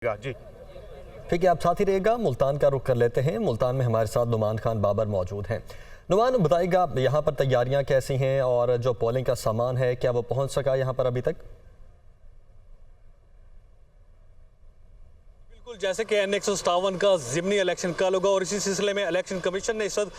जी ठीक है, आप साथ ही रहेगा। मुल्तान का रुख कर लेते हैं। मुल्तान में हमारे साथ नुमान खान बाबर मौजूद हैं। नुमान, बताइएगा यहाँ पर तैयारियाँ कैसी हैं और जो पोलिंग का सामान है क्या वो पहुँच सका यहाँ पर अभी तक? बिल्कुल, जैसे कि N157 का ज़िमनी इलेक्शन कल होगा और इसी सिलसिले में इलेक्शन कमीशन ने इस वक्त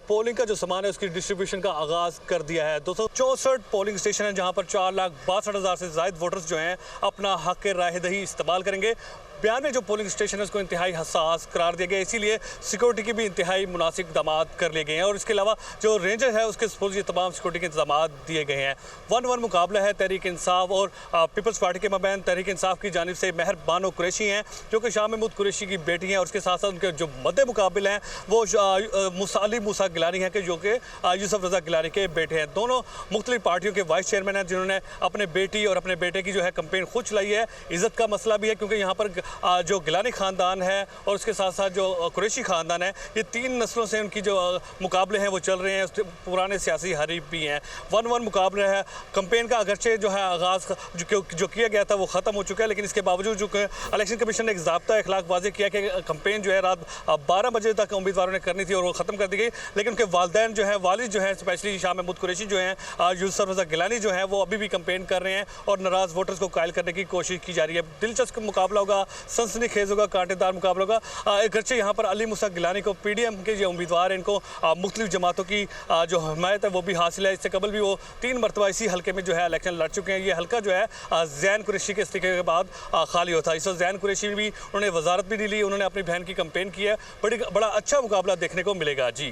पोलिंग का जो सामान है उसकी डिस्ट्रीब्यूशन का आगाज़ कर दिया है। 264 पोलिंग स्टेशन है जहां पर 4,62,000 से ज़ायद वोटर्स जो हैं अपना हक राय दही इस्तेमाल करेंगे। बयान में जो पोलिंग स्टेशन है उसको इंतहाई हसास करार दिया गया, इसीलिए सिक्योरिटी की भी इंतहाई मुनासिब इक़दाम कर लिए गए हैं और इसके अलावा जो रेंजर है उसके सपोज ये तमाम सिक्योरिटी के इंतजाम दिए गए हैं। 1-1 मुकाबला है तहरीक इंसाफ और पीपल्स पार्टी के मबैन। तहरीक इंसाफ की जानिब से महर बानो कुरैशी हैं जो कि शाह महमूद कुरैशी की बेटी हैं और उसके साथ साथ उनके जो मद्दे मुकाबिल हैं वो अली मूसा गिलानी हैं कि जो कि यूसुफ रज़ा गिलानी के बेटे हैं। दोनों मुख्तलिफ पार्टियों के वाइस चेयरमैन हैं जिन्होंने अपने बेटी और अपने बेटे की जो है कंपेन खुद चलाई है। इज़्ज़त का मसला भी है क्योंकि यहाँ पर जो गिलानी ख़ानदान है और उसके साथ साथ जो कुरैशी ख़ानदान है, ये 3 नस्लों से उनकी जो मुकाबले हैं वो चल रहे हैं। पुराने सियासी हरीफ भी हैं। 1-1 मुकाबला है। कंपेन का अगरचे जो है आगाज़ जो किया गया था वो ख़त्म हो चुका है, लेकिन इसके बावजूद जो इलेक्शन कमीशन ने एक ज़ाब्ता इखलाक वाज़े किया कि कंपेन जो है रात 12 बजे तक उम्मीदवारों ने करनी थी और वो ख़त्म कर दी गई। लेकिन उनके वालिदैन जो है, वालिद जो है, स्पेशली शाह महमूद कुरैशी जो हैं, यूसुफ रज़ा गिलानी जो है वो अभी भी कंपेन कर रहे हैं और नाराज़ वोटर्स को कायल करने की कोशिश की जा रही है। दिलचस्प मुकाबला होगा, सनसनीखेज होगा, कांटेदार मुकाबला होगा। अगरचे यहाँ पर अली मूसा गिलानी को PDM के जो उम्मीदवार हैं इनको मुख्तलिफ जमातों की जो हमायत है वो भी हासिल है। इससे कबल भी वो 3 मरतबा इसी हल्के में जो है इलेक्शन लड़ चुके हैं। ये हल्का जो है ज़ैन कुरैशी के इस्तीफे के बाद खाली होता है। इस वक्त ज़ैन कुरैशी भी उन्होंने वजारत भी ली, उन्होंने अपनी बहन की कंपेन की है। बड़ा अच्छा मुकाबला देखने को मिलेगा। जी